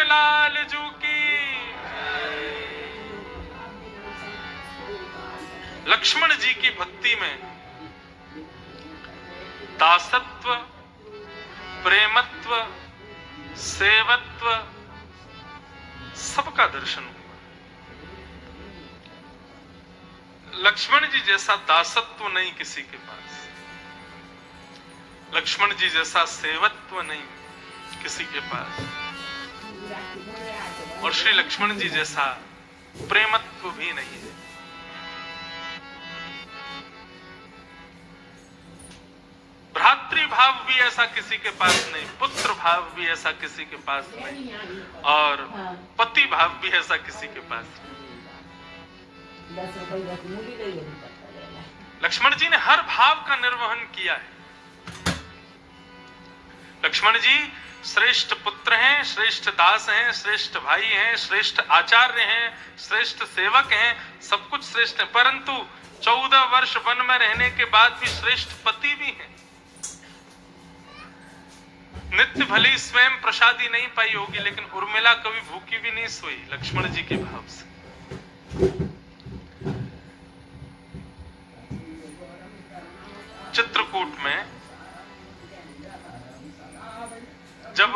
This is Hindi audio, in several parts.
लाल जू की। लक्ष्मण जी की भक्ति में दासत्व, प्रेमत्व, सेवत्व सबका दर्शन हुआ। लक्ष्मण जी जैसा दासत्व नहीं किसी के पास, लक्ष्मण जी जैसा सेवत्व नहीं किसी के पास, और श्री लक्ष्मण जी जैसा प्रेमत्व भी नहीं है। भ्रातृभाव भी ऐसा किसी के पास नहीं, पुत्र भाव भी ऐसा किसी के पास नहीं, और पति भाव भी ऐसा किसी के पास नहीं। लक्ष्मण जी ने हर भाव का निर्वहन किया है। लक्ष्मण जी श्रेष्ठ पुत्र हैं, श्रेष्ठ दास हैं, श्रेष्ठ भाई हैं, श्रेष्ठ आचार्य हैं, श्रेष्ठ सेवक हैं, सब कुछ श्रेष्ठ है, परंतु 14 वर्ष वन में रहने के बाद भी श्रेष्ठ पति भी हैं। नित्य भले स्वयं प्रसादी नहीं पाई होगी, लेकिन उर्मिला कभी भूखी भी नहीं सोई लक्ष्मण जी के भाव से। चित्रकूट में जब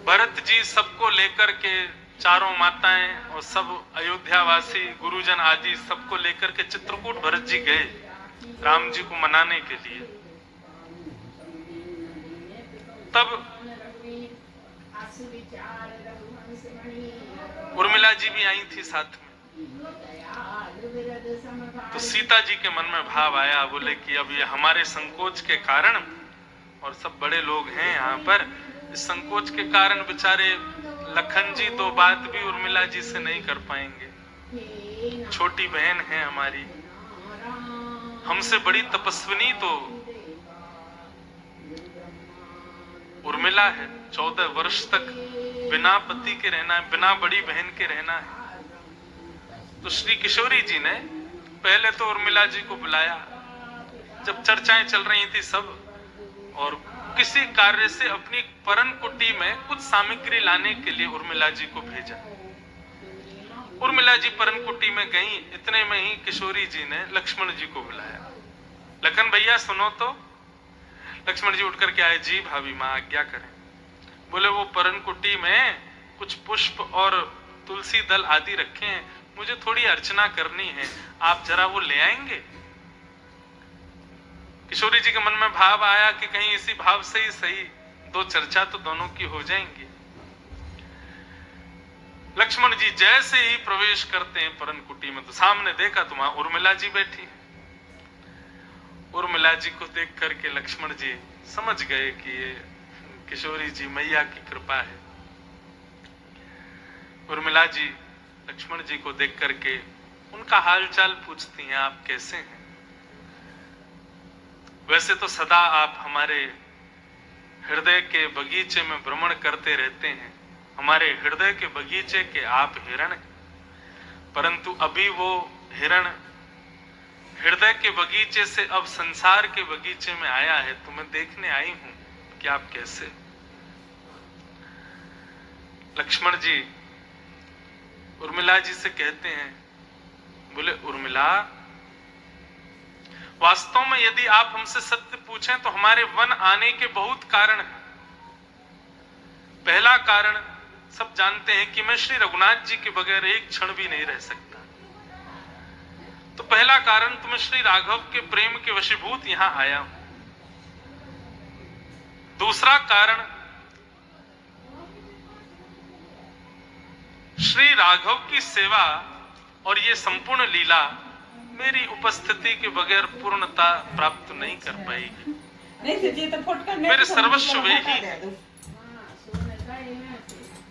भरत जी सबको लेकर के, चारों माताएं और सब अयोध्यावासी गुरुजन आदि सबको लेकर के चित्रकूट भरत जी गए राम जी को मनाने के लिए, तब उर्मिला जी भी आई थी साथ में। तो सीता जी के मन में भाव आया, बोले कि अब ये हमारे संकोच के कारण, और सब बड़े लोग हैं यहाँ पर, इस संकोच के कारण बेचारे लखन जी तो बात भी उर्मिला जी से नहीं कर पाएंगे। छोटी बहन है हमारी, हमसे बड़ी तपस्विनी तो उर्मिला है। 14 वर्ष तक बिना पति के रहना है, बिना बड़ी बहन के रहना है। तो श्री किशोरी जी ने पहले तो उर्मिला जी को बुलाया, जब चर्चाएं चल रही थी सब, और किसी कार्य से अपनी परन कुटी में कुछ सामग्री लाने के लिए उर्मिला जी को भेजा। उर्मिला जी परन कुटी में गई, इतने में ही किशोरी जी ने लक्ष्मण जी को बुलाया। लखन भैया सुनो तो। लक्ष्मण जी उठकर के आए, जी भाभी मां आज्ञा करें। बोले वो परन कुटी में कुछ पुष्प और तुलसी दल आदि रखे हैं, मुझे थोड़ी अर्चना करनी है, आप जरा वो ले आएंगे। किशोरी जी के मन में भाव आया कि कहीं इसी भाव से ही सही, दो चर्चा तो दोनों की हो जाएंगी। लक्ष्मण जी जैसे ही प्रवेश करते हैं परन कुटी में, तो सामने देखा तो वहां उर्मिला जी बैठी। उर्मिला जी को देख करके लक्ष्मण जी समझ गए कि ये किशोरी जी मैया की कृपा है। उर्मिला जी लक्ष्मण जी को देख करके उनका हालचाल पूछती हैं, आप कैसे हैं? वैसे तो सदा आप हमारे हृदय के बगीचे में भ्रमण करते रहते हैं, हमारे हृदय के बगीचे के आप हिरण हैं, परंतु अभी वो हिरण हृदय के बगीचे से अब संसार के बगीचे में आया है, तो मैं देखने आई हूं कि आप कैसे। लक्ष्मण जी उर्मिला जी से कहते हैं, बोले उर्मिला, वास्तव में यदि आप हमसे सत्य पूछें तो हमारे वन आने के बहुत कारण हैं। पहला कारण सब जानते हैं कि मैं श्री रघुनाथ जी के बगैर एक क्षण भी नहीं रह सकता। तो पहला कारण तो मैं श्री राघव के प्रेम के वशीभूत यहां आया हूं। दूसरा कारण, श्री राघव की सेवा और ये संपूर्ण लीला मेरी उपस्थिति के बगैर पूर्णता प्राप्त नहीं कर पाएगी। मेरे सर्वस्व वे ही है।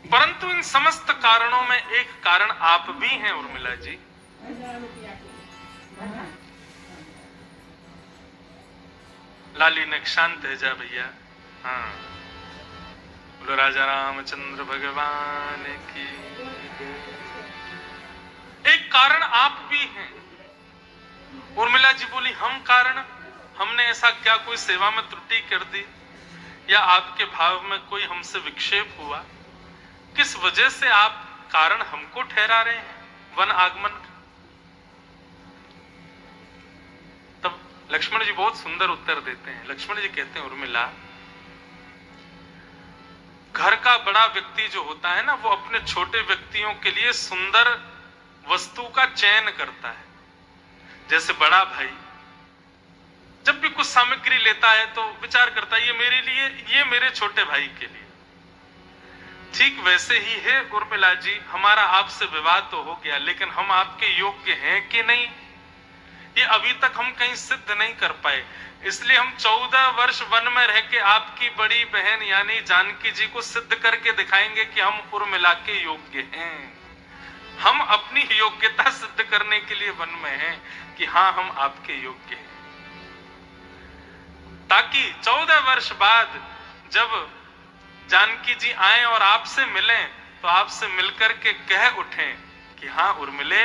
परंतु इन समस्त कारणों में एक कारण आप भी हैं उर्मिला जी। लाली ने शांत है जा भैया। हाँ, बोलो राजा रामचंद्र भगवान की। एक कारण आप भी हैं। उर्मिला जी बोली, हम कारण? हमने ऐसा क्या कोई सेवा में त्रुटि कर दी या आपके भाव में कोई हमसे विक्षेप हुआ, किस वजह से आप कारण हमको ठहरा रहे हैं वन आगमन का? तब लक्ष्मण जी बहुत सुंदर उत्तर देते हैं। लक्ष्मण जी कहते हैं, उर्मिला, घर का बड़ा व्यक्ति जो होता है ना, वो अपने छोटे व्यक्तियों के लिए सुंदर वस्तु का चयन करता है। जैसे बड़ा भाई जब भी कुछ सामग्री लेता है तो विचार करता है, ये मेरे लिए, ये मेरे छोटे भाई के लिए। ठीक वैसे ही है उर्मिला जी, हमारा आपसे विवाह तो हो गया, लेकिन हम आपके योग्य हैं कि नहीं, ये अभी तक हम कहीं सिद्ध नहीं कर पाए। इसलिए हम 14 वर्ष वन में रह के आपकी बड़ी बहन यानी जानकी जी को सिद्ध करके दिखाएंगे कि हम उर्मिला के योग्य हैं। हम अपनी योग्यता सिद्ध करने के लिए वन में हैं कि हाँ, हम आपके योग्य हैं, ताकि 14 वर्ष बाद जब जानकी जी आए और आपसे मिलें तो आपसे मिलकर के कह उठें कि हाँ उर्मिले,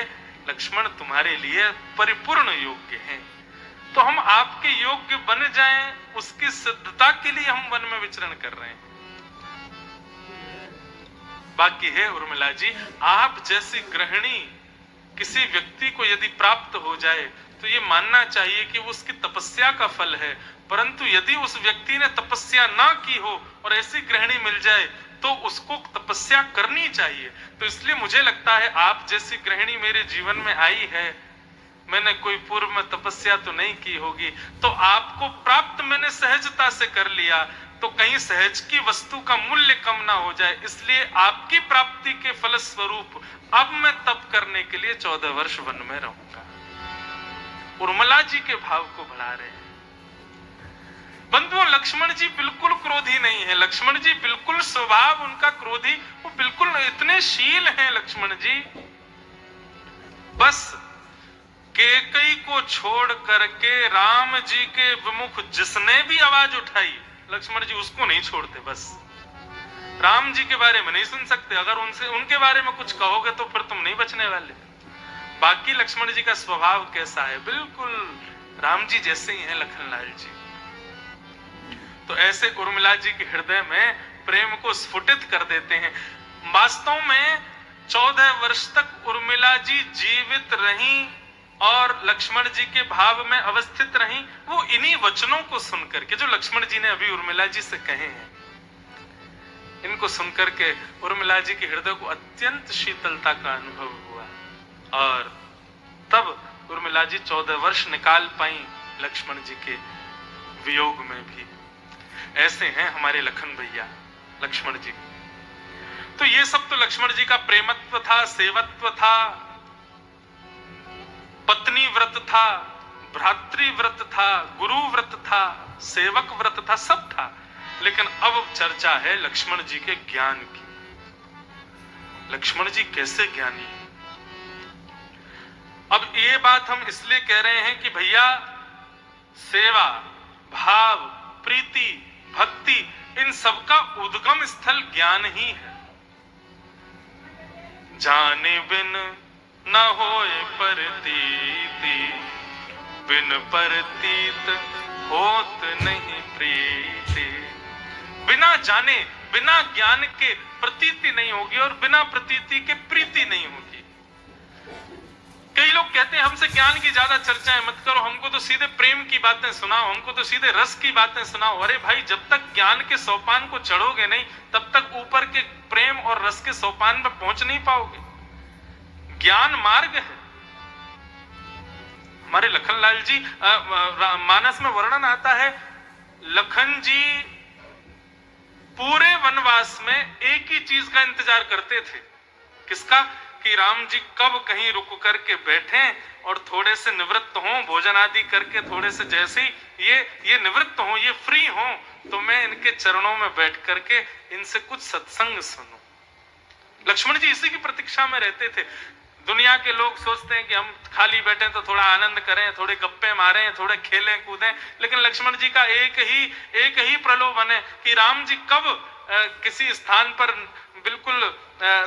लक्ष्मण तुम्हारे लिए परिपूर्ण योग्य हैं। तो हम आपके योग्य बन जाएं, उसकी सिद्धता के लिए हम वन में विचरण कर रहे हैं। बाकी है उर्मिला जी, आप जैसी गृहिणी किसी व्यक्ति को यदि प्राप्त हो जाए तो ये मानना चाहिए कि वो उसकी तपस्या का फल है, परंतु यदि उस व्यक्ति ने तपस्या ना की हो और ऐसी गृहिणी मिल जाए तो उसको तपस्या करनी चाहिए। तो इसलिए मुझे लगता है आप जैसी गृहिणी मेरे जीवन में आई है, मैंने कोई पूर्व में तपस्या तो नहीं की होगी, तो आपको प्राप्त मैंने सहजता से कर लिया, तो कहीं सहज की वस्तु का मूल्य कम ना हो जाए, इसलिए आपकी प्राप्ति के फलस्वरूप अब मैं तप करने के लिए 14 वर्ष वन में रहूंगा। उर्मिला जी के भाव को बढ़ा रहे हैं। बंधुओं, लक्ष्मण जी बिल्कुल क्रोधी नहीं है। लक्ष्मण जी बिल्कुल स्वभाव उनका क्रोधी, वो बिल्कुल इतने शील हैं लक्ष्मण जी। बस कैकेयी को छोड़ करके राम जी के विमुख जिसने भी आवाज उठाई, लक्ष्मण जी उसको नहीं छोड़ते। बस राम जी के बारे में नहीं सुन सकते, अगर उनके बारे में कुछ कहोगे तो फिर तुम नहीं बचने वाले। बाकी लक्ष्मण जी का स्वभाव कैसा है, बिल्कुल राम जी जैसे ही हैं लखनलाल जी। तो ऐसे उर्मिला जी के हृदय में प्रेम को स्फुटित कर देते हैं। वास्तव में 14 वर्ष तक उर्मिला जी जीवित रहीं और लक्ष्मण जी के भाव में अवस्थित रहीं, वो इन्हीं वचनों को सुनकर के, जो लक्ष्मण जी ने अभी उर्मिला जी से कहे हैं, इनको सुनकर के उर्मिला जी के हृदय को अत्यंत शीतलता का अनुभव हुआ और तब उर्मिला जी 14 वर्ष निकाल पाई लक्ष्मण जी के वियोग में भी। ऐसे हैं हमारे लखन भैया लक्ष्मण जी। तो ये सब तो लक्ष्मण जी का प्रेमत्व था, सेवत्व था, पत्नी व्रत था, भ्रातृ व्रत था, गुरु व्रत था, सेवक व्रत था, सब था। लेकिन अब चर्चा है लक्ष्मण जी के ज्ञान की। लक्ष्मण जी कैसे ज्ञानी है? अब ये बात हम इसलिए कह रहे हैं कि भैया सेवा, भाव, प्रीति, भक्ति, इन सबका उद्गम स्थल ज्ञान ही है। जाने बिन न होए प्रतीति, बिन प्रतीत होत नहीं प्रीति। बिना जाने, बिना ज्ञान के प्रतीति नहीं होगी और बिना प्रतीति के प्रीति नहीं होगी। कई लोग कहते हैं हमसे ज्ञान की ज्यादा चर्चाएं मत करो, हमको तो सीधे प्रेम की बातें सुनाओ, हमको तो सीधे रस की बातें सुनाओ। अरे भाई, जब तक ज्ञान के सोपान को चढ़ोगे नहीं तब तक ऊपर के प्रेम और रस के सोपान पर पहुंच नहीं पाओगे। ज्ञान मार्ग है। हमारे लखनलाल जी, मानस में वर्णन आता है, लखन जी पूरे वनवास में एक ही चीज का इंतजार करते थे। किसका? कि राम जी कब कहीं रुक करके बैठे और थोड़े से निवृत्त हों, भोजन आदि करके थोड़े से, जैसे ही ये निवृत्त हों, ये फ्री हों, तो मैं इनके चरणों में बैठ करके इनसे कुछ सत्संग सुनूं। लक्ष्मण जी इसी की प्रतीक्षा में रहते थे। दुनिया के लोग सोचते हैं कि हम खाली बैठे तो थोड़ा आनंद करें, थोड़े गप्पे मारें, थोड़े खेलें कूदें, लेकिन लक्ष्मण जी का एक ही प्रलोभन है कि राम जी कब किसी स्थान पर बिल्कुल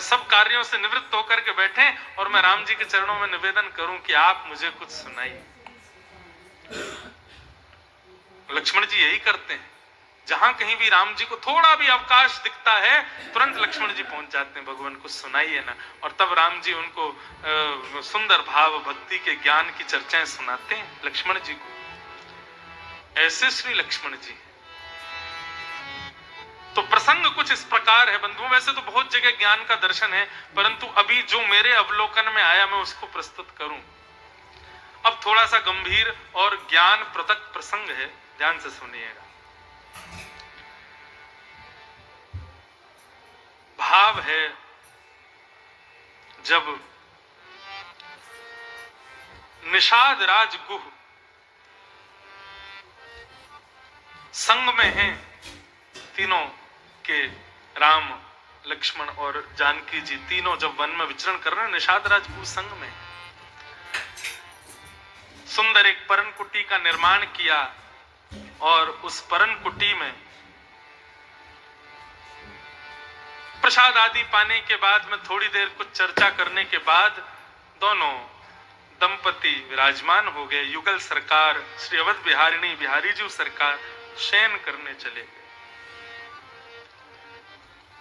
सब कार्यों से निवृत्त होकर के बैठे और मैं राम जी के चरणों में निवेदन करूं कि आप मुझे कुछ सुनाइए। लक्ष्मण जी यही करते हैं। जहां कहीं भी राम जी को थोड़ा भी अवकाश दिखता है, तुरंत लक्ष्मण जी पहुंच जाते हैं, भगवान को सुनाइए ना। और तब राम जी उनको सुंदर भाव भक्ति के ज्ञान की चर्चाएं सुनाते हैं लक्ष्मण जी को। ऐसे श्री लक्ष्मण जी। तो प्रसंग कुछ इस प्रकार है बंधुओं। वैसे तो बहुत जगह ज्ञान का दर्शन है, परंतु अभी जो मेरे अवलोकन में आया मैं उसको प्रस्तुत करूं। अब थोड़ा सा गंभीर और ज्ञान प्रदक प्रसंग है, ध्यान से सुनिएगा। भाव है जब निषाद राज गुह संग में हैं तीनों के, राम लक्ष्मण और जानकी जी तीनों जब वन में विचरण कर रहे हैं, निषाद राज गुह संग में सुंदर एक परन कुटी का निर्माण किया और उस परन कुटी में प्रसाद आदि पाने के बाद में थोड़ी देर कुछ चर्चा करने के बाद दोनों दंपति विराजमान हो गए। युगल सरकार श्री अवध बिहारिणी बिहारी जी सरकार शयन करने चले गए।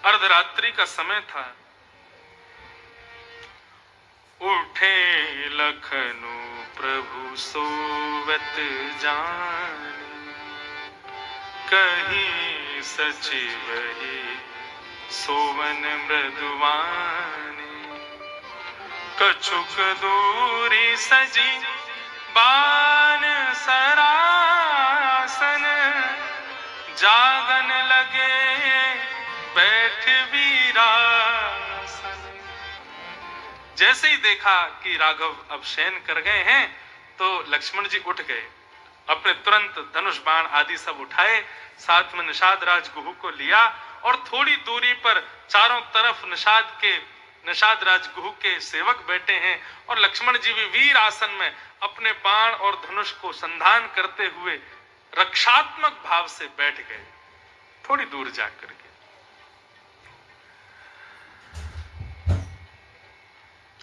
अर्धरात्रि का समय था। उठे लखनऊ प्रभु सोवत जान, कहीं सचिव ही सोवन मृदुवानी। कछुक दूरी सजी बान सरासन, जागन लगे बैठ वीरासन। जैसे ही देखा कि राघव अब शयन कर गए हैं तो लक्ष्मण जी उठ गए, अपने तुरंत धनुष बाण आदि सब उठाए, साथ में निषाद राज गुह को लिया और थोड़ी दूरी पर चारों तरफ निषाद राज गुह के सेवक बैठे हैं और लक्ष्मण जी भी वीर आसन में अपने बाण और धनुष को संधान करते हुए रक्षात्मक भाव से बैठ गए थोड़ी दूर जाकर के।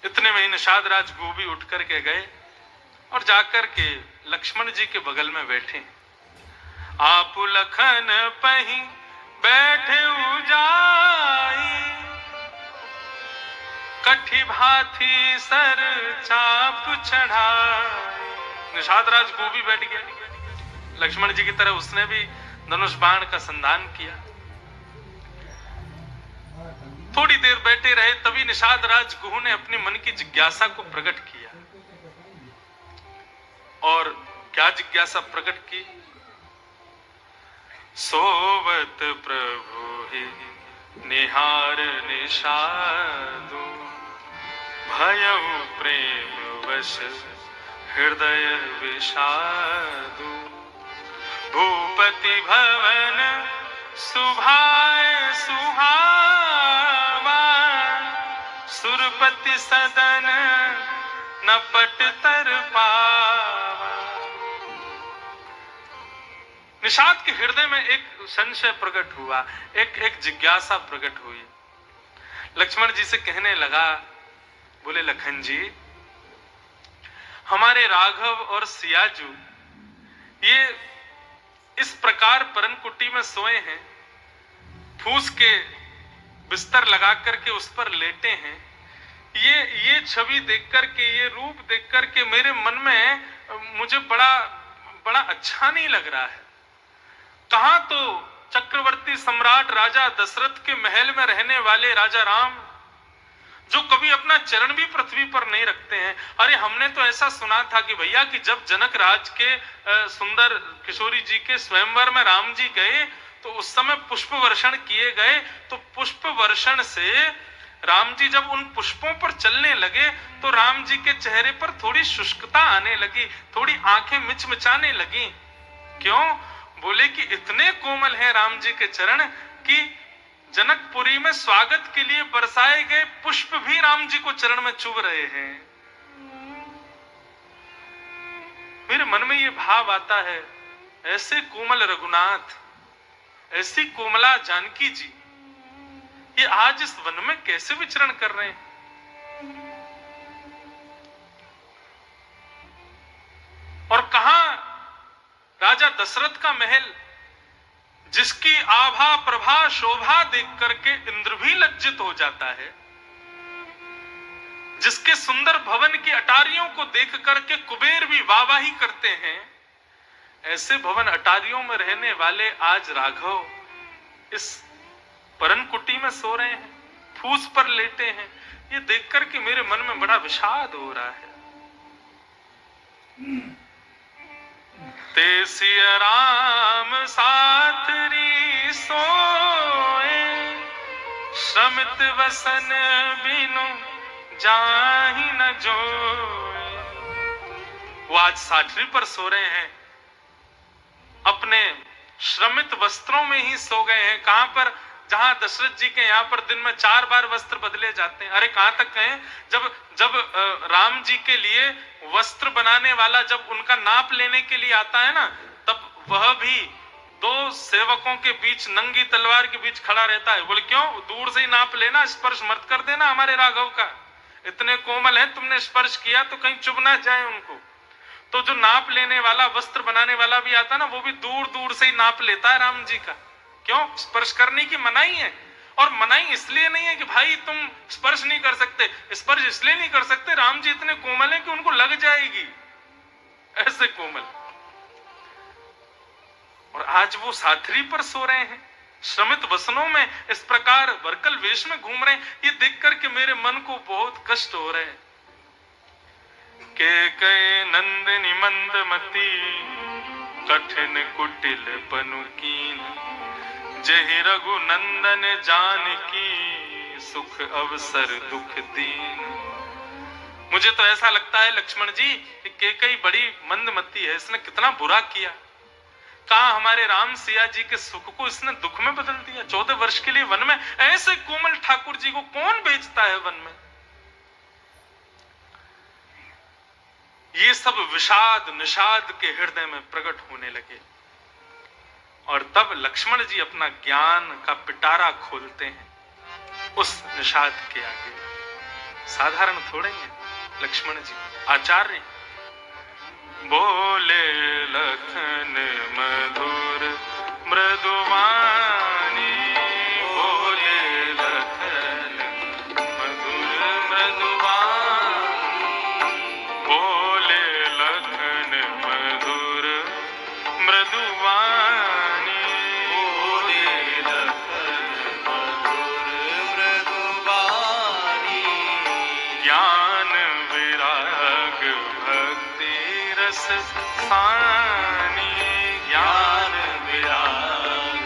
इतने में ही निषाद राज गुह भी उठ करके गए और जाकर के लक्ष्मण जी के बगल में बैठे। आप लखन पही बैठे उजाई, कठी भाथी सर चाप चढ़ाई। निषाद राज गुह भी बैठ गया लक्ष्मण जी की तरह, उसने भी धनुष बाण का संधान किया। थोड़ी देर बैठे रहे, तभी निषाद राज गुह ने अपने मन की जिज्ञासा को प्रकट किया। और क्या जिज्ञासा प्रकट की? सोवत प्रभु ही निहार निषादु, भयउ प्रेम वश हृदय विषादु। भूपति भवन सुभाए सुहावा, सुरपति सदन न पट तर पावा। निषाद के हृदय में एक संशय प्रकट हुआ, एक जिज्ञासा प्रकट हुई। लक्ष्मण जी से कहने लगा, बोले लखन जी, हमारे राघव और सियाजू ये इस प्रकार परनकुटी में सोए हैं, फूस के बिस्तर लगा करके उस पर लेटे हैं। ये छवि देख करके, ये रूप देख करके मेरे मन में मुझे बड़ा अच्छा नहीं लग रहा है। कहां तो चक्रवर्ती सम्राट राजा दशरथ के महल में रहने वाले राजा राम, जो कभी अपना चरण भी पृथ्वी पर नहीं रखते हैं। अरे हमने तो ऐसा सुना था कि भैया कि जब जनक राज के सुंदर किशोरी जी के स्वयंवर में राम जी गए तो उस समय पुष्प वर्षण किए गए, तो पुष्प वर्षण से राम जी जब उन पुष्पों पर चलने लगे तो राम जी के चेहरे पर थोड़ी शुष्कता आने लगी, थोड़ी आंखें मिचमिचाने लगी। क्यों? बोले कि इतने कोमल हैं राम जी के चरण कि जनकपुरी में स्वागत के लिए बरसाए गए पुष्प भी राम जी को चरण में चुभ रहे हैं। मेरे मन में ये भाव आता है, ऐसे कोमल रघुनाथ, ऐसी कोमला जानकी जी, ये आज इस वन में कैसे विचरण कर रहे हैं? और कहां राजा दशरथ का महल, जिसकी आभा प्रभा शोभा देख करके इंद्र भी लज्जित हो जाता है, जिसके सुंदर भवन की अटारियों को देख करके कुबेर भी वाहवाही करते हैं, ऐसे भवन अटारियों में रहने वाले आज राघव इस परन कुटी में सो रहे हैं, फूस पर लेटे हैं। ये देख करके मेरे मन में बड़ा विषाद हो रहा है। ते सिया राम साथरी सोए, श्रमित वसन बिनु जाहि न जोए। वो आज साठरी पर सो रहे हैं, अपने श्रमित वस्त्रों में ही सो गए हैं। कहां पर? जहां दशरथ जी के यहाँ पर दिन में 4 बार वस्त्र बदले जाते हैं। अरे कहां तक गए? जब राम जी के लिए वस्त्र बनाने वाला जब उनका नाप लेने के लिए आता है ना, तब वह भी 2 सेवकों के बीच नंगी तलवार के बीच खड़ा रहता है। बोले क्यों? दूर से ही नाप लेना, स्पर्श मत कर देना हमारे राघव का, इतने कोमल हैं, तुमने स्पर्श किया तो कहीं चुभ ना जाए उनको। तो जो नाप लेने वाला, वस्त्र बनाने वाला भी आता ना, वो भी दूर दूर से ही नाप लेता है राम जी का। क्यों? स्पर्श करने की मनाही है। और मनाही इसलिए नहीं है कि भाई तुम स्पर्श नहीं कर सकते, स्पर्श इसलिए नहीं कर सकते, राम जी इतने कोमल हैं कि उनको लग जाएगी, ऐसे कोमल। और आज वो साथरी पर सो रहे हैं, श्रमित वसनों में इस प्रकार वर्कल वेश में घूम रहे हैं। ये देख करके मेरे मन को बहुत कष्ट हो रहे हैं। के कई नंदनी मंदमती, कठिन कुटिल पनुकीन, जहि रघुनंदन जानकी, सुख अवसर दुख दीन। मुझे तो ऐसा लगता है लक्ष्मण जी कि केकई बड़ी मंदमती है, इसने कितना बुरा किया। कहा हमारे राम सिया जी के सुख को इसने दुख में बदल दिया। 14 वर्ष के लिए वन में, ऐसे कोमल ठाकुर जी को कौन भेजता है वन में? ये सब विषाद निषाद के हृदय में प्रकट होने लगे। और तब लक्ष्मण जी अपना ज्ञान का पिटारा खोलते हैं उस निषाद के आगे। साधारण थोड़े हैं लक्ष्मण जी, आचार्य। बोले लखन मधुर मृदुवानी, बोले लखन मधुर मृदुवानी, बोले लखन मधुर मृदुवानी, बोले लखन मधुर मृदुवानी। ज्ञान विराग भक्ति रस सानी, ज्ञान विराग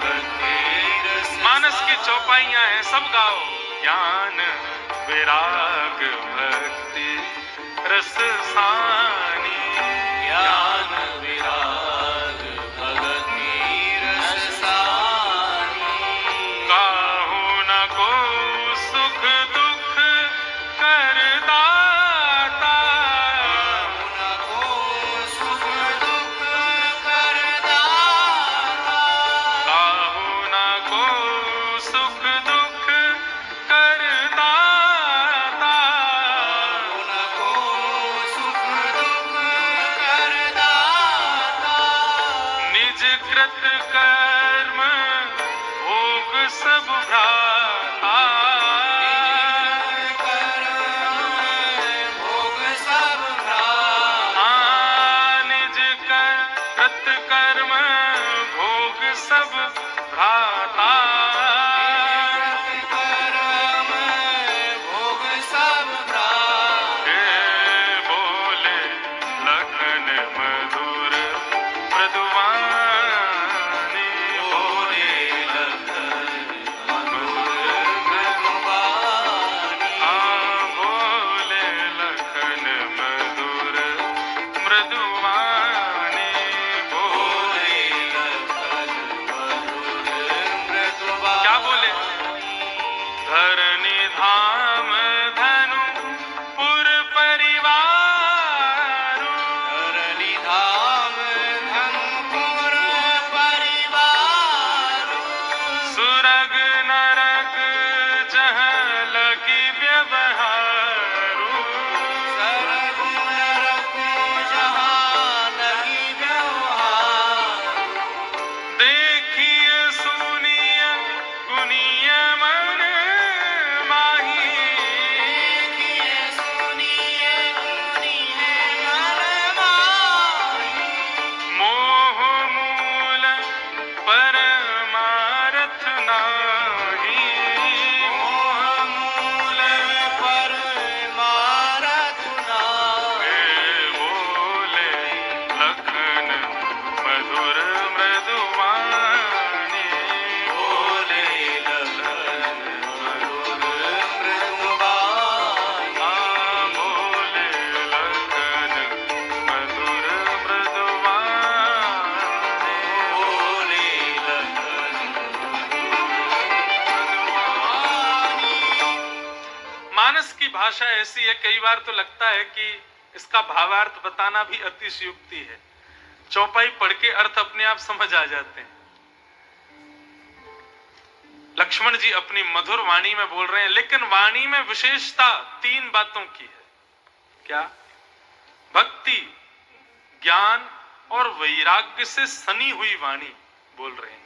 भक्ति रस। मानस की चौपाइयां हैं, सब गाओ। ज्ञान विराग भक्ति रस सानी, ज्ञान विराग भक्ति रस सानी। काहू न को सुख दुख करदाता, कर्म भोग सब भ्राता, भोग सब भ्राता। निज कृत कर्म भोग सब भ्राता, कर्म भोग सब भ्राता। बोले लखन मधुर मृदुवानी, धरनी धाम धनु पुर परिवार, धरनी धाम धनु पुर भाषा ऐसी है, कई बार तो लगता है कि इसका भावार्थ बताना भी अतिशयोक्ति है। चौपाई पढ़ के अर्थ अपने आप समझ आ जाते हैं। लक्ष्मण जी अपनी मधुर वाणी में बोल रहे हैं, लेकिन वाणी में विशेषता 3 बातों की है। क्या? भक्ति, ज्ञान और वैराग्य से सनी हुई वाणी बोल रहे हैं।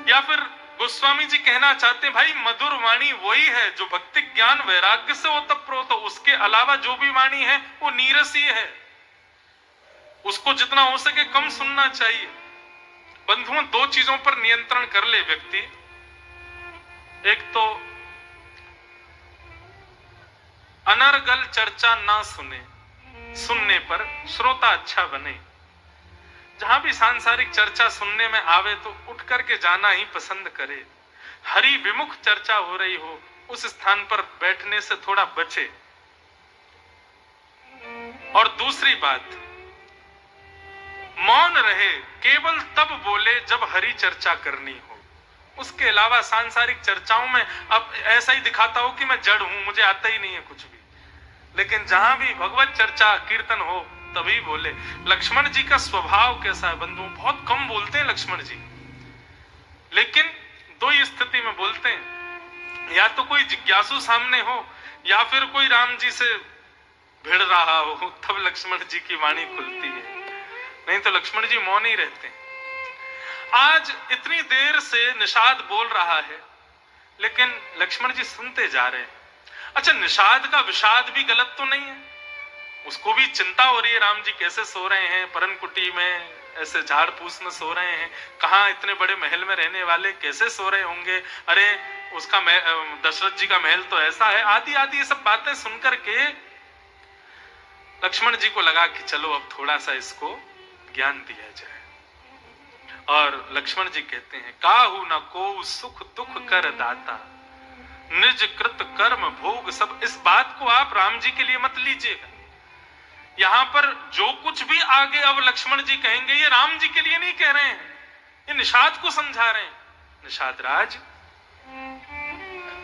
या फिर गोस्वामी जी कहना चाहते हैं, भाई मधुर वाणी वही है जो भक्ति ज्ञान वैराग्य से ओतप्रोत हो। उसके अलावा जो भी वाणी है वो नीरस ही है, उसको जितना हो सके कम सुनना चाहिए। बंधुओं, 2 चीजों पर नियंत्रण कर ले व्यक्ति। एक तो अनर्गल चर्चा ना सुने, सुनने पर श्रोता अच्छा बने। जहां भी सांसारिक चर्चा सुनने में आवे तो उठ करके जाना ही पसंद करे। हरि विमुख चर्चा हो रही हो, उस स्थान पर बैठने से थोड़ा बचे। और दूसरी बात, मौन रहे, केवल तब बोले जब हरि चर्चा करनी हो। उसके अलावा सांसारिक चर्चाओं में अब ऐसा ही दिखाता हो कि मैं जड़ हूं, मुझे आता ही नहीं है कुछ भी। लेकिन जहां भी भगवत चर्चा कीर्तन हो तभी बोले। लक्ष्मण जी का स्वभाव कैसा है बंधु? बहुत कम बोलते हैं लक्ष्मण जी, लेकिन 2 ही स्थिति में बोलते हैं। या तो कोई जिज्ञासु सामने हो, या फिर कोई राम जी से भिड़ रहा हो, तब लक्ष्मण जी की वाणी खुलती है, नहीं तो लक्ष्मण जी मौन ही रहते हैं। आज इतनी देर से निषाद बोल रहा है, लेकिन लक्ष्मण जी सुनते जा रहे हैं। अच्छा, निषाद का विषाद भी गलत तो नहीं है? उसको भी चिंता हो रही है, राम जी कैसे सो रहे हैं, परनकुटी में ऐसे झाड़ फूस में सो रहे हैं, कहां इतने बड़े महल में रहने वाले कैसे सो रहे होंगे, अरे उसका दशरथ जी का महल तो ऐसा है, आदि आदि ये सब बातें सुनकर के लक्ष्मण जी को लगा कि चलो अब थोड़ा सा इसको ज्ञान दिया जाए। और लक्ष्मण जी कहते हैं, काहू न को सुख दुख कर दाता, निज कृत कर्म भोग सब। इस बात को आप राम जी के लिए मत लीजिएगा। यहां पर जो कुछ भी आगे अब लक्ष्मण जी कहेंगे, ये राम जी के लिए नहीं कह रहे हैं, ये निषाद को समझा रहे हैं। निषाद राज,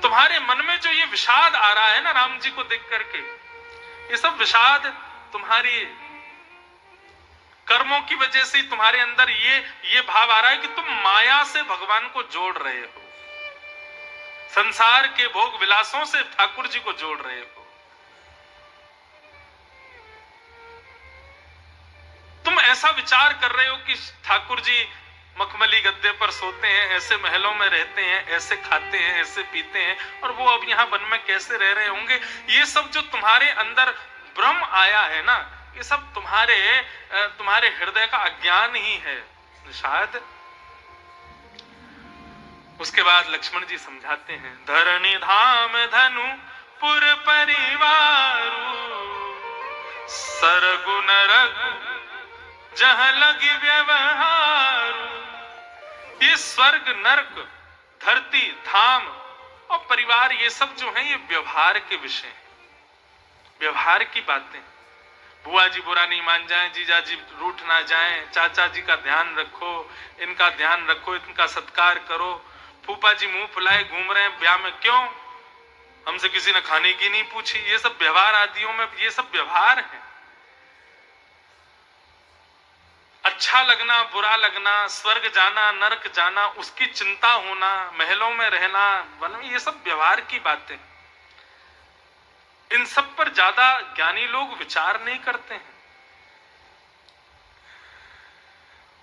तुम्हारे मन में जो ये विषाद आ रहा है ना राम जी को देख करके, ये सब विषाद तुम्हारी कर्मों की वजह से तुम्हारे अंदर ये भाव आ रहा है कि तुम माया से भगवान को जोड़ रहे हो, संसार के भोग विलासों से ठाकुर जी को जोड़ रहे हो। तुम ऐसा विचार कर रहे हो कि ठाकुर जी मखमली गद्दे पर सोते हैं, ऐसे महलों में रहते हैं, ऐसे खाते हैं, ऐसे पीते हैं, और वो अब यहाँ वन में कैसे रह रहे होंगे। ये सब जो तुम्हारे अंदर भ्रम आया है ना, ये सब तुम्हारे हृदय का अज्ञान ही है शायद। उसके बाद लक्ष्मण जी समझाते हैं, धरणी धाम धनु पुर परिवारु, सरगु नरक जहां लगी व्यवहार। ये स्वर्ग नरक धरती धाम और परिवार, ये सब जो है ये व्यवहार के विषय हैं, व्यवहार की बातें। बुआ जी बुरा नहीं मान जाएं, जीजा जी रूठ ना जाएं, चाचा जी का ध्यान रखो, इनका ध्यान रखो, इनका सत्कार करो। फूफा जी मुंह फुलाए घूम रहे हैं ब्याह में, क्यों? हमसे किसी ने खाने की नहीं पूछी। ये सब व्यवहार आदियों में ये सब व्यवहार है। अच्छा लगना बुरा लगना, स्वर्ग जाना नरक जाना, उसकी चिंता होना, महलों में रहना, वन में, ये सब व्यवहार की बातें। इन सब पर ज्यादा ज्ञानी लोग विचार नहीं करते हैं।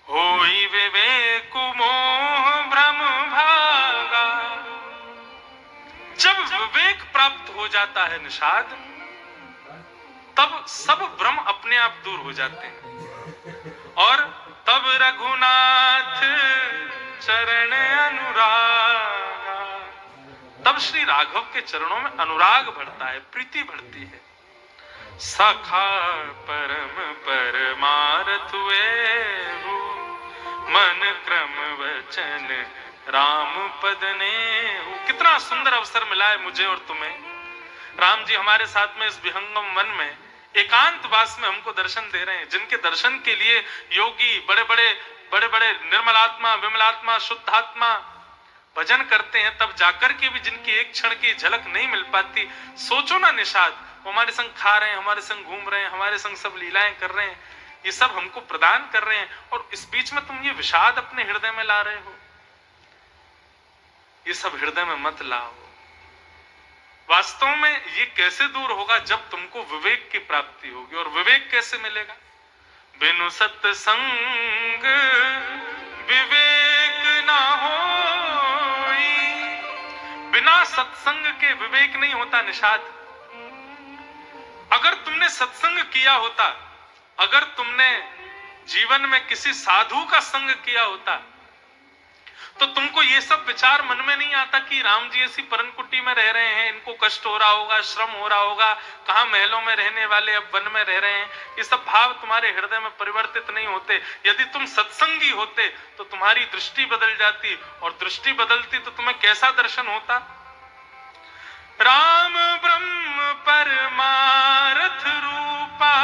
होई विवेक मोह भ्रम भागा, जब विवेक प्राप्त हो जाता है निषाद, तब सब भ्रम अपने आप दूर हो जाते हैं। और तब रघुनाथ चरण अनुराग, तब श्री राघव के चरणों में अनुराग बढ़ता है, प्रीति बढ़ती है। सखा परम परमार्थ हुए हो, मन क्रम वचन राम पद ने हो। कितना सुंदर अवसर मिला है मुझे और तुम्हें। राम जी हमारे साथ में इस विहंगम वन में एकांत वास में हमको दर्शन दे रहे हैं, जिनके दर्शन के लिए योगी बड़े बड़े निर्मलात्मा विमलात्मा शुद्धात्मा भजन करते हैं तब जाकर के भी जिनकी एक क्षण की झलक नहीं मिल पाती, सोचो ना निषाद, वो हमारे संग खा रहे हैं, हमारे संग घूम रहे हैं, हमारे संग सब लीलाएं कर रहे हैं, ये सब हमको प्रदान कर रहे हैं, और इस बीच में तुम ये विषाद अपने हृदय में ला रहे हो। ये सब हृदय में मत लाओ। वास्तव में ये कैसे दूर होगा? जब तुमको विवेक की प्राप्ति होगी। और विवेक कैसे मिलेगा? बिनु सत्संग विवेक ना होई। बिना सत्संग के विवेक नहीं होता निषाद। अगर तुमने सत्संग किया होता, अगर तुमने जीवन में किसी साधु का संग किया होता, तो तुमको ये सब विचार मन में नहीं आता कि राम जी ऐसी परन कुटी में रह रहे हैं, इनको कष्ट हो रहा होगा, श्रम हो रहा होगा, कहां महलों में रहने वाले अब वन में रह रहे हैं। ये सब भाव तुम्हारे हृदय में परिवर्तित नहीं होते। यदि तुम सत्संगी होते तो तुम्हारी दृष्टि बदल जाती, और दृष्टि बदलती तो तुम्हें कैसा दर्शन होता? राम ब्रह्म परमार्थ रूपा,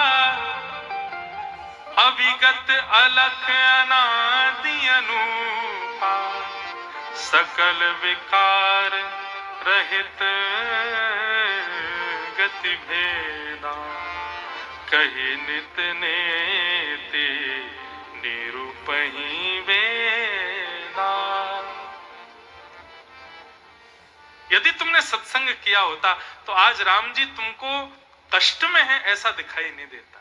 अविगत अलख अनादि अनूपा, सकल विकार रहित गति भेदा, कही नित नेति निरूपहि वेदा। यदि तुमने सत्संग किया होता तो आज राम जी तुमको कष्ट में है ऐसा दिखाई नहीं देता।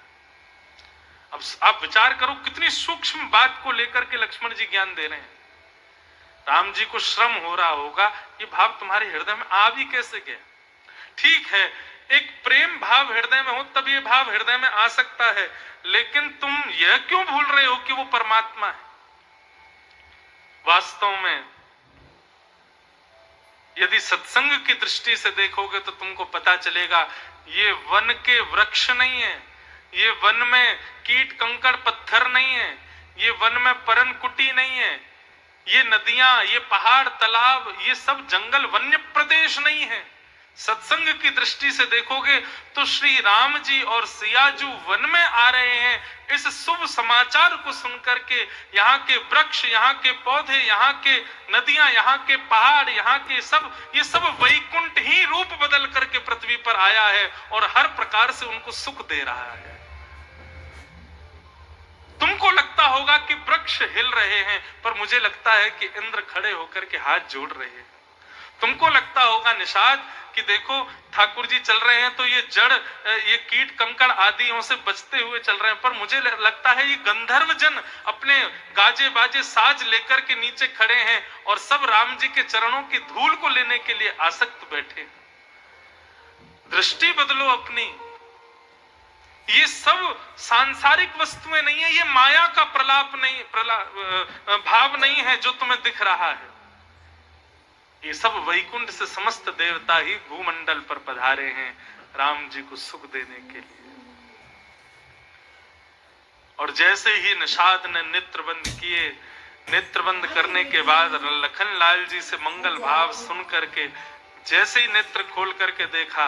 अब आप विचार करो कितनी सूक्ष्म बात को लेकर के लक्ष्मण जी ज्ञान दे रहे हैं। राम जी को श्रम हो रहा होगा, ये भाव तुम्हारे हृदय में आ भी कैसे गया? ठीक है, एक प्रेम भाव हृदय में हो तब ये भाव हृदय में आ सकता है, लेकिन तुम यह क्यों भूल रहे हो कि वो परमात्मा है? वास्तव में यदि सत्संग की दृष्टि से देखोगे तो तुमको पता चलेगा ये वन के वृक्ष नहीं है, ये वन में कीट कंकड़ पत्थर नहीं है, ये वन में परन कुटी नहीं है, ये नदियां, ये पहाड़, तालाब, ये सब जंगल वन्य प्रदेश नहीं है। सत्संग की दृष्टि से देखोगे तो श्री राम जी और सियाजू वन में आ रहे हैं। इस शुभ समाचार को सुनकर के यहाँ के वृक्ष, यहाँ के पौधे, यहाँ के नदियां, यहाँ के पहाड़, यहाँ के सब, ये सब वैकुंठ ही रूप बदल करके पृथ्वी पर आया है और हर प्रकार से उनको सुख दे रहा है। तुमको लगता होगा कि वृक्ष हिल रहे हैं, पर मुझे लगता है कि इंद्र खड़े होकर के हाथ जोड़ रहे हैं। तुमको लगता होगा निषाद कि देखो ठाकुर जी चल रहे हैं तो ये जड़, ये कीट कंकड़ आदियों से बचते हुए चल रहे हैं, पर मुझे लगता है ये गंधर्व जन अपने गाजे बाजे साज लेकर के नीचे खड़े हैं और सब राम जी के चरणों की धूल को लेने के लिए आसक्त बैठे। दृष्टि बदलो अपनी। ये सब सांसारिक वस्तुएं नहीं है, ये माया का प्रलाप नहीं, भाव नहीं है जो तुम्हें दिख रहा है। ये सब वैकुंठ से समस्त देवता ही भूमंडल पर पधारे हैं राम जी को सुख देने के लिए। और जैसे ही निषाद ने नेत्र बंद किए, नेत्र बंद करने के बाद लखन लाल जी से मंगल भाव सुन करके जैसे ही नेत्र खोल करके देखा,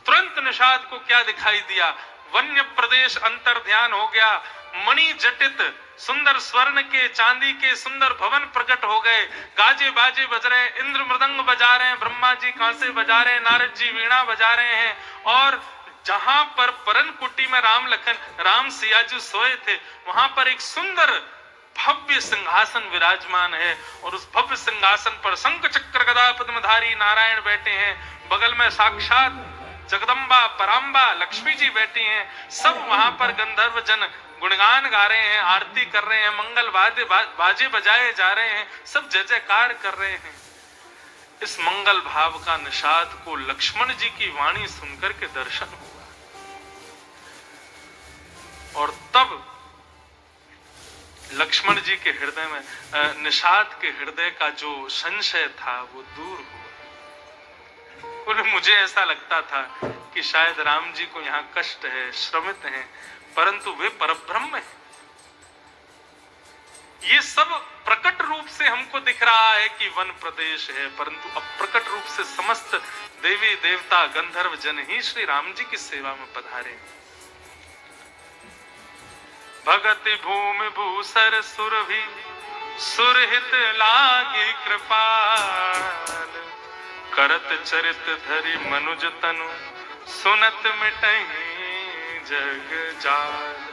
तुरंत निषाद को क्या दिखाई दिया? वन्य प्रदेश अंतर ध्यान हो गया। मणि जटित सुंदर स्वर्ण के, चांदी के सुंदर भवन प्रकट हो गए। गाजे बाजे बज रहे, इंद्र मृदंग बजा रहे हैं, ब्रह्मा जी कांसे बजा रहे हैं, नारद जी वीणा बजा रहे हैं। और जहां पर परन कुटी में राम लखन, राम सियाजू सोए थे, वहां पर एक सुंदर भव्य सिंहासन विराजमान है और उस भव्य सिंहासन पर शंख चक्र गदा पद्मधारी नारायण बैठे हैं। बगल में साक्षात जगदम्बा पराम्बा लक्ष्मी जी बैठी हैं। सब वहां पर गंधर्व जन गुणगान गा रहे हैं, आरती कर रहे हैं, मंगल बाजे बजाए जा रहे हैं, सब जय जयकार कर रहे हैं। इस मंगल भाव का निषाद को लक्ष्मण जी की वाणी सुनकर के दर्शन हुआ और तब लक्ष्मण जी के हृदय में, निषाद के हृदय का जो संशय था वो दूर हुआ। मुझे ऐसा लगता था कि शायद राम जी को यहाँ कष्ट है, श्रमित हैं, परंतु वे परब्रह्म हैं। ये सब प्रकट रूप से हमको दिख रहा है कि वन प्रदेश है, परंतु अप्रकट रूप से समस्त देवी देवता गंधर्व जन ही श्री राम जी की सेवा में पधारे। भगति भूमि भूसर सुर भी सुरहित लागी कृपाल, करत चरित धरि मनुज तनु, सुनत मिटहि जग जाल।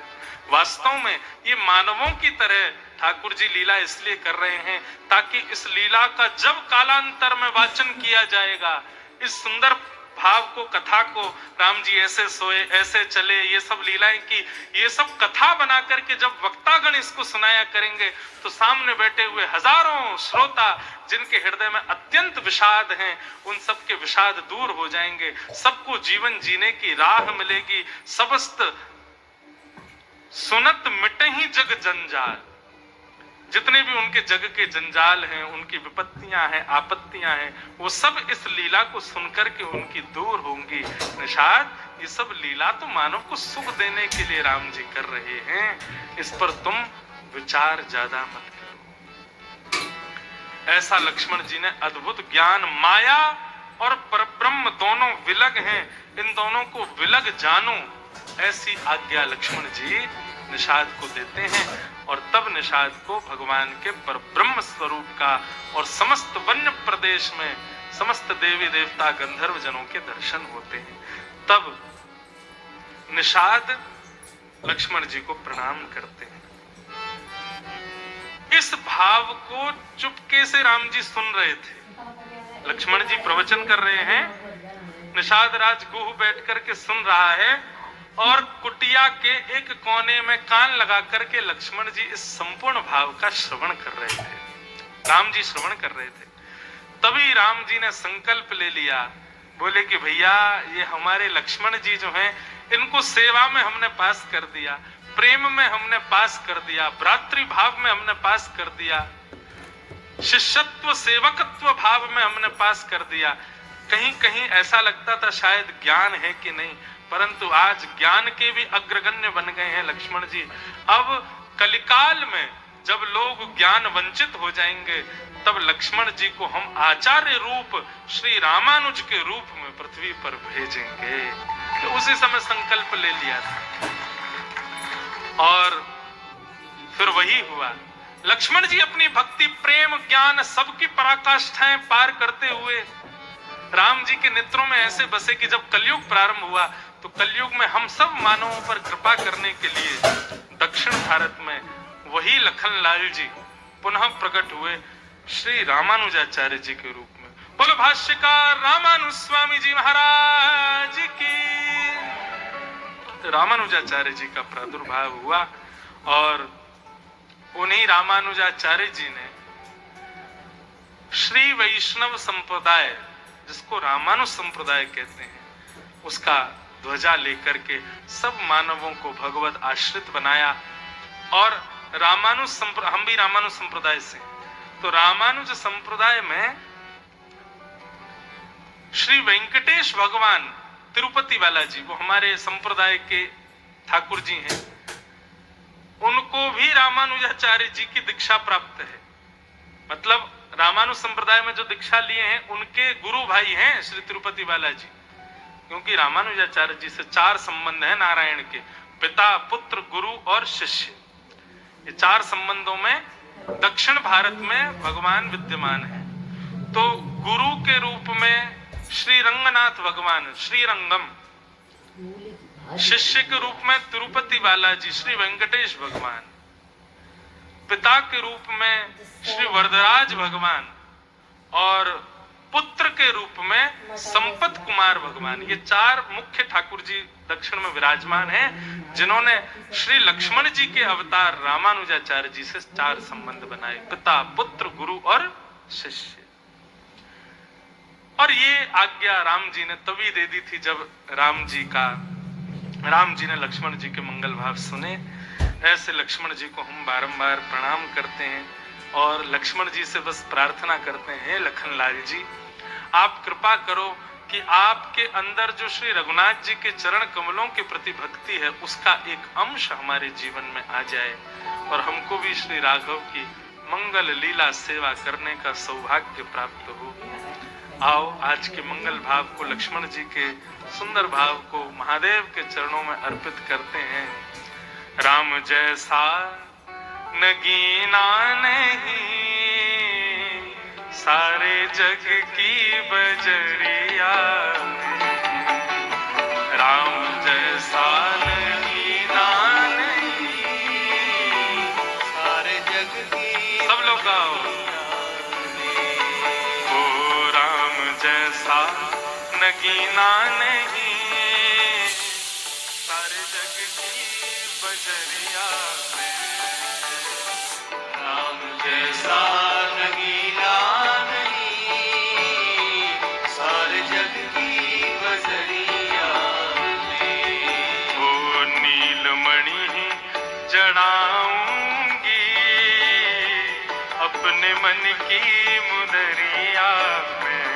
वास्तव में ये मानवों की तरह ठाकुर जी लीला इसलिए कर रहे हैं ताकि इस लीला का जब कालांतर में वाचन किया जाएगा, इस सुंदर भाव को, कथा को, राम जी ऐसे सोए, ऐसे चले, ये सब लीलाएं की, ये सब कथा बना करके जब वक्तागण इसको सुनाया करेंगे तो सामने बैठे हुए हजारों श्रोता जिनके हृदय में अत्यंत विषाद हैं, उन सब के विषाद दूर हो जाएंगे, सबको जीवन जीने की राह मिलेगी। समस्त सुनत मिटहि जग जंजाल, जितने भी उनके जग के जंजाल हैं, उनकी विपत्तियां हैं, आपत्तियां हैं, वो सब इस लीला को सुनकर के उनकी दूर होंगी। निषाद, ये सब लीला तो मानव को सुख देने के लिए राम जी कर रहे हैं, इस पर तुम विचार ज्यादा मत करो। ऐसा लक्ष्मण जी ने अद्भुत ज्ञान, माया और परब्रह्म दोनों विलग हैं, इन दोनों को विलग जानो, ऐसी आज्ञा लक्ष्मण जी निषाद को देते हैं। और तब निषाद को भगवान के परब्रह्म स्वरूप का और समस्त वन्य प्रदेश में समस्त देवी देवता गंधर्व जनों के दर्शन होते हैं। तब निषाद लक्ष्मण जी को प्रणाम करते हैं। इस भाव को चुपके से राम जी सुन रहे थे। लक्ष्मण जी प्रवचन कर रहे हैं, निषाद राज गुह बैठ करके सुन रहा है और कुटिया के एक कोने में कान लगा करके लक्ष्मण जी इस संपूर्ण भाव का श्रवण कर रहे थे। राम जी श्रवण कर रहे थे। तभी राम जी ने संकल्प ले लिया, बोले कि भैया ये हमारे लक्ष्मण जी जो हैं, इनको सेवा में हमने पास कर दिया, प्रेम में हमने पास कर दिया, भ्रातृ भाव में हमने पास कर दिया, शिष्यत्व सेवकत्व भाव में हमने पास कर दिया। कहीं कहीं ऐसा लगता था शायद ज्ञान है कि नहीं, परंतु आज ज्ञान के भी अग्रगण्य बन गए हैं लक्ष्मण जी। अब कलिकाल में जब लोग ज्ञान वंचित हो जाएंगे, तब लक्ष्मण जी को हम आचार्य रूप श्री रामानुज के रूप में पृथ्वी पर भेजेंगे। तो उसी समय संकल्प ले लिया था और फिर वही हुआ। लक्ष्मण जी अपनी भक्ति, प्रेम, ज्ञान सबकी पराकाष्ठाएं पार करते हुए राम जी के नेत्रों में ऐसे बसे कि जब कलयुग प्रारंभ हुआ तो कलयुग में हम सब मानवों पर कृपा करने के लिए दक्षिण भारत में वही लखनलाल जी पुनः प्रकट हुए श्री रामानुजाचार्य जी के रूप में। बोलो भाष्यकार रामानुज स्वामी जी महाराज की। रामानुजाचार्य जी का प्रादुर्भाव हुआ और उन्हीं रामानुजाचार्य जी ने श्री वैष्णव संप्रदाय, जिसको रामानुज संप्रदाय कहते हैं, उसका ध्वजा लेकर के सब मानवों को भगवत आश्रित बनाया। और हम भी रामानुज संप्रदाय से, तो रामानुज संप्रदाय में श्री वेंकटेश भगवान तिरुपति वाला जी, वो हमारे संप्रदाय के ठाकुर जी हैं, उनको भी रामानुजाचार्य जी की दीक्षा प्राप्त है। मतलब रामानुज संप्रदाय में जो दीक्षा लिए हैं उनके गुरु भाई हैं श्री तिरुपति वाला जी, क्योंकि रामानुजाचार्य जी से 4 संबंध हैं नारायण के, पिता, पुत्र, गुरु और शिष्य। ये 4 संबंधों में दक्षिण भारत में भगवान विद्यमान है। तो गुरु के रूप में श्री रंगनाथ भगवान, श्री रंगम, शिष्य के रूप में तिरुपति वाला जी श्री वेंकटेश भगवान, पिता के रूप में श्री वरदराज भगवान और पुत्र के रूप में संपत कुमार भगवान। ये 4 मुख्य ठाकुर जी दक्षिण में विराजमान हैं, जिन्होंने श्री लक्ष्मण जी के अवतार रामानुजाचार्य जी से 4 संबंध बनाए, पिता, पुत्र, गुरु और शिष्य। और ये आज्ञा राम जी ने तभी दे दी थी जब राम जी ने लक्ष्मण जी के मंगल भाव सुने। ऐसे लक्ष्मण जी को हम बारंबार प्रणाम करते हैं और लक्ष्मण जी से बस प्रार्थना करते हैं, लखनलाल जी आप कृपा करो कि आपके अंदर जो श्री रघुनाथ जी के चरण कमलों के प्रति भक्ति है, उसका एक अंश हमारे जीवन में आ जाए और हमको भी श्री राघव की मंगल लीला सेवा करने का सौभाग्य प्राप्त हो। आओ आज के मंगल भाव को, लक्ष्मण जी के सुंदर भाव को महादेव के चरणों में अर्पित करते हैं। राम जैसा नगीना नहीं, सारे जग की बजरिया राम जैसा नगीना नहीं, सारे जग की सब लोग गाओ। ओ राम जैसा नगीना नहीं, सारे जग की बजरिया में राम जैसा नगीना नहीं, सारे जग की बजरिया में। ओ नीलमणि जड़ाऊंगी अपने मन की मुदरिया में,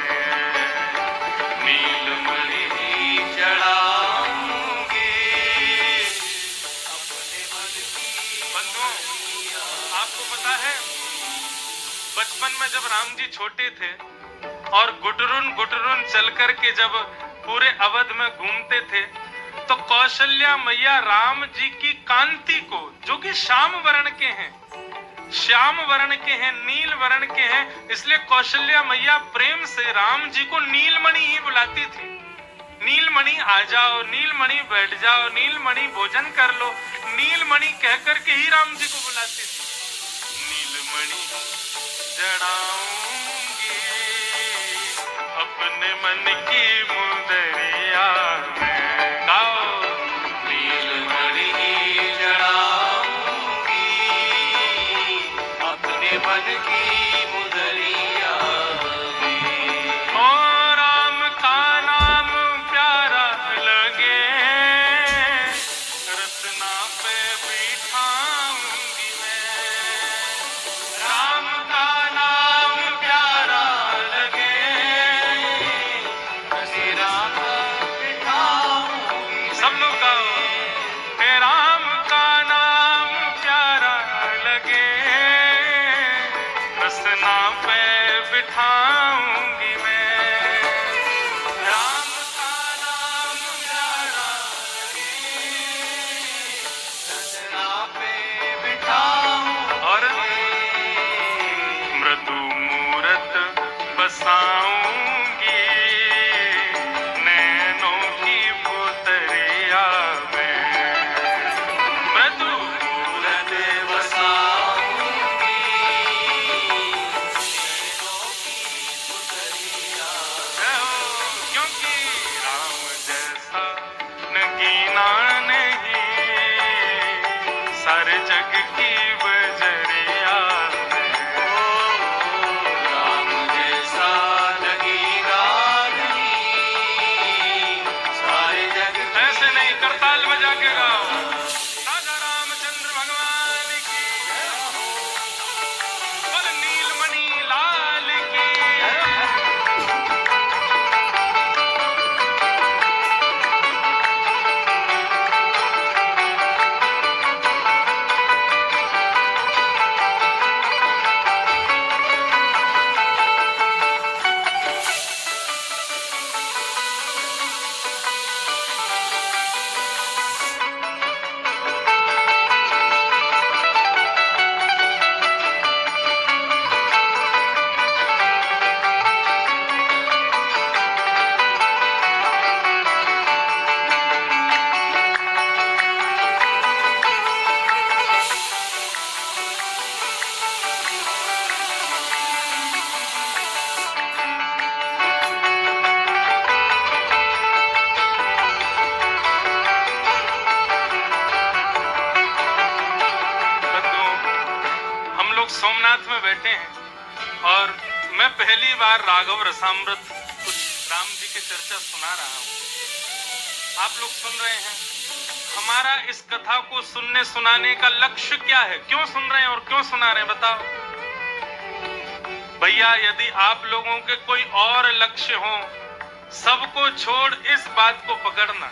नीलमणि जड़ाऊंगी अपने मन की बंधुओं, आपको पता है बचपन में जब राम जी छोटे थे और गुटरुन गुटरुन चल कर के जब पूरे अवध में घूमते थे, तो कौशल्या मैया राम जी की कांति को, जो कि श्याम वर्ण के हैं, श्याम वर्ण के हैं, नील वर्ण के हैं, इसलिए कौशल्या मैया प्रेम से राम जी को नीलमणि ही बुलाती थी। नीलमणि आ जाओ, नीलमणि बैठ जाओ, नीलमणि भोजन कर लो, नीलमणि कह करके ही राम जी को बुलाती थी। नीलमणि जड़ाऊंगी अपने मन की मुदरिया में, गाओ। नीलमणि जड़ाऊंगी अपने मन की मुदरिया में। ओ राम का नाम प्यारा लगे, रत्ना पे बिठाऊंगी मैं। राम का नाम प्यारा लगे, तेरा बिठाऊंगी सब लोग गाओ। हे राम का नाम प्यारा लगे, रसना पे बिठाऊंगी मैं। राम का नाम प्यारा लगे, रचना पे बिठाऊंगी और मृदु मूरत बसाऊंगी नैनों की पुतरिया में। मृदु मूरत बसाऊंगी नैनों की पुतरिया। क्योंकि राम जैसा नगीना नहीं, सारे जग की बजरिया में। राम जैसा नगीना नहीं, सारे जग ऐसे नहीं, करताल बजा के गाओ। राजा रामचंद्र भगवान की बोल, नीलमणि लाल की। सोमनाथ में बैठे हैं और मैं पहली बार राघव रसामृत कुछ राम जी की चर्चा सुना रहा हूं। आप लोग सुन रहे हैं। हमारा इस कथा को सुनने सुनाने का लक्ष्य क्या है? क्यों सुन रहे हैं और क्यों सुना रहे हैं बताओ भैया। यदि आप लोगों के कोई और लक्ष्य हो, सबको छोड़ इस बात को पकड़ना।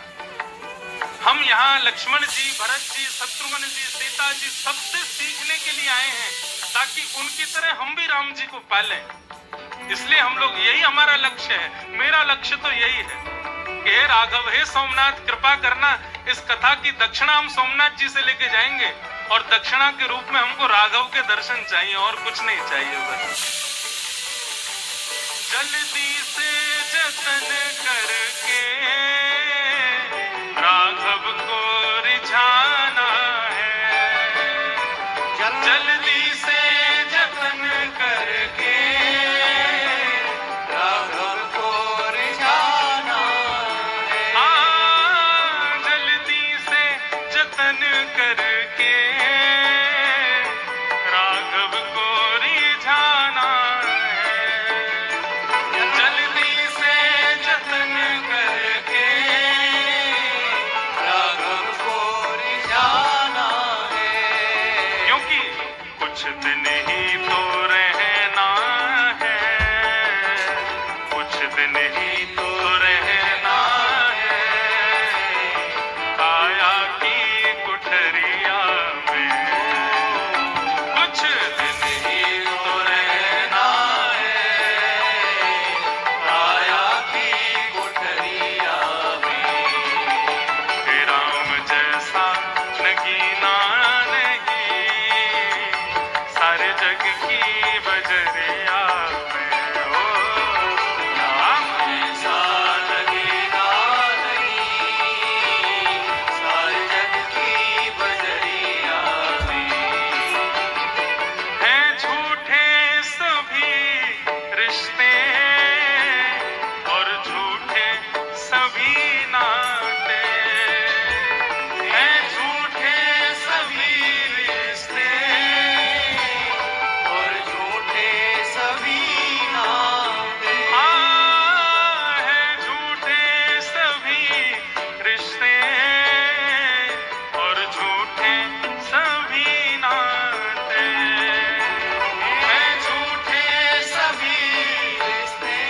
हम यहाँ लक्ष्मण जी, भरत जी, शत्रुघ्न जी, सीता जी सबसे सीखने के लिए आए हैं ताकि उनकी तरह हम भी राम जी को पालें। इसलिए हम लोग, यही हमारा लक्ष्य है। मेरा लक्ष्य तो यही है कि हे राघव, हे सोमनाथ, कृपा करना, इस कथा की दक्षिणा हम सोमनाथ जी से लेके जाएंगे और दक्षिणा के रूप में हमको राघव के दर्शन चाहिए और कुछ नहीं चाहिए बस। जल्दी से जतन करके राघव को रिझाना है, जल्दी से जतन करके राघव को रिझाना है। हाँ, जल्दी से जतन करके राघव को रिझाना है, जल्दी से जतन करके राघव को रिझाना है। क्योंकि कुछ दिन ही तो रहना है, कुछ दिन ही तो रहना है, काया की कुठरिया में कुछ दिन ही तो रहना है, काया की कुठरिया में। हे राम जैसा नगीना नहीं सारे जग की बजरिया में। ओ राम ऐसा लगेगा नहीं सारे जग की बजरिया में। है झूठे सभी रिश्ते और झूठे सभी नाते, है झूठे सभी रिश्ते और झूठे सभी नाते। हाँ, है झूठे सभी रिश्ते और झूठे सभी नाते, है झूठे सभी रिश्ते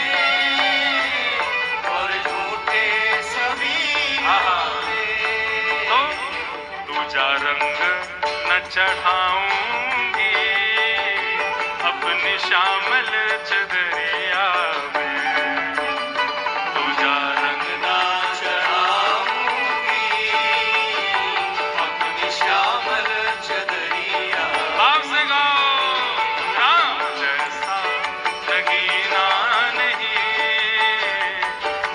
और झूठे सभी नाते। तो दूजा रंग न चढ़ाऊंगी अपनी श्यामल चदरिया में, दूजा रंग ना चढ़ाऊंगी अपनी श्यामल चदरिया। आप से गाओ राम जैसा नगीना नहीं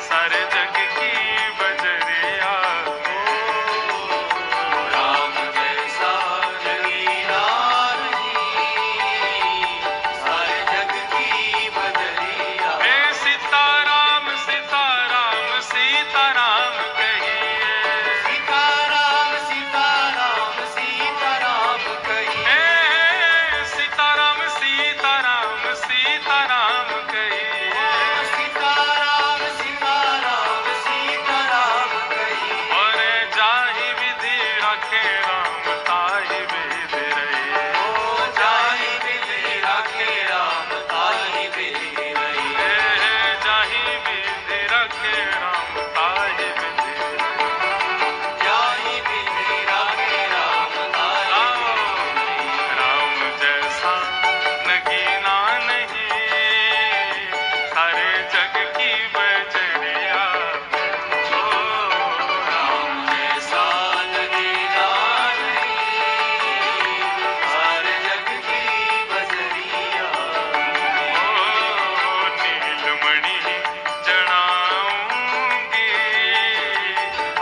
सारे जग की बजरिया में। राम जैसा नगीना नहीं सारे जग की बजरिया। हे सीताराम सीताराम सीताराम कहिए, सीताराम सीताराम सीताराम कहिए। हे सीताराम सीताराम सीताराम कहिए, सीताराम सीताराम सीताराम कहिए। और जाहि विधि रखे राम ताहि विधि रहिए। ओ जाहि विधि राखे राम ताहि विधि रहिए। हे जाहि विधि रखे राम ताहि विधि जाहि विधि राखे राम ताहि विधि रहिए। राम जैसा नगीना नहीं सारे जग की बजरिया में। ओ राम जैसा नगीना नहीं सारे जग की बजरिया। ओ नीलमणि जड़ाऊंगी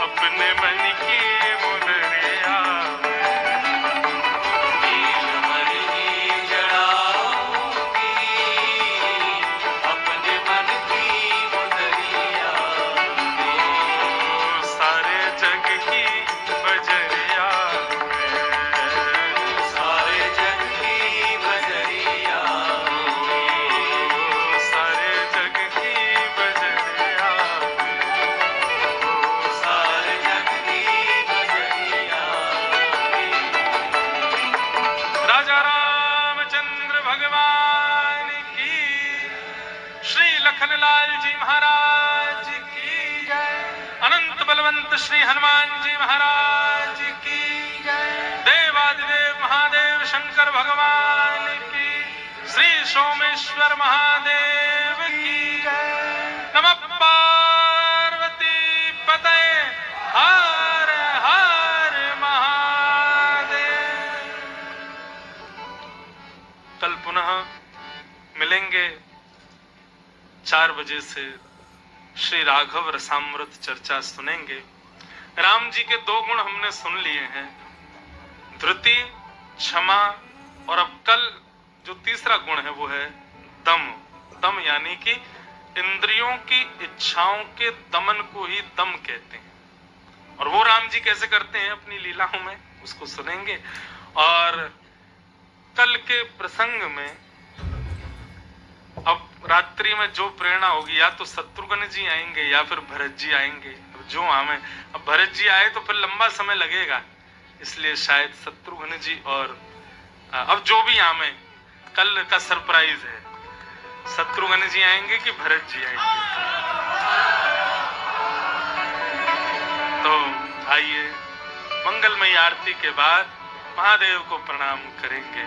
अपने मन की मुदरिया में। नीलमणि जड़ाऊंगी अपने मन की मुदरिया। ओ सारे जग की बजरिया में, सारे जग की बजरिया। ओ सारे जग की बजरिया में। सारे जग की बजरिया। राजा रामचंद्र भगवान की, श्री लखनलाल जी महाराज की जय, अनंत बलवंत श्री हनुमान जी महाराज की जय, देवादिदेव महादेव शंकर भगवान की, श्री सोमेश्वर महादेव की जय। नमः पार्वती पतये हर हर महादेव। कल पुनः मिलेंगे 4 बजे से, श्री राघव रसामृत चर्चा सुनेंगे। राम जी के 2 गुण हमने सुन लिए हैं, धृति, क्षमा, और अब कल जो तीसरा गुण है वो है दम। दम यानी कि इंद्रियों की इच्छाओं के दमन को ही दम कहते हैं, और वो राम जी कैसे करते हैं अपनी लीलाओं में, उसको सुनेंगे। और कल के प्रसंग में अब रात्रि में जो प्रेरणा होगी, या तो शत्रुघ्न जी आएंगे या फिर भरत जी आएंगे, जो आवे। अब भरत जी आए तो फिर लंबा समय लगेगा, इसलिए शायद शत्रुघ्न जी, और अब जो भी आवे, कल का सरप्राइज है, शत्रुघ्न जी आएंगे कि भरत जी आएंगे। तो आइए मंगलमयी आरती के बाद महादेव को प्रणाम करेंगे।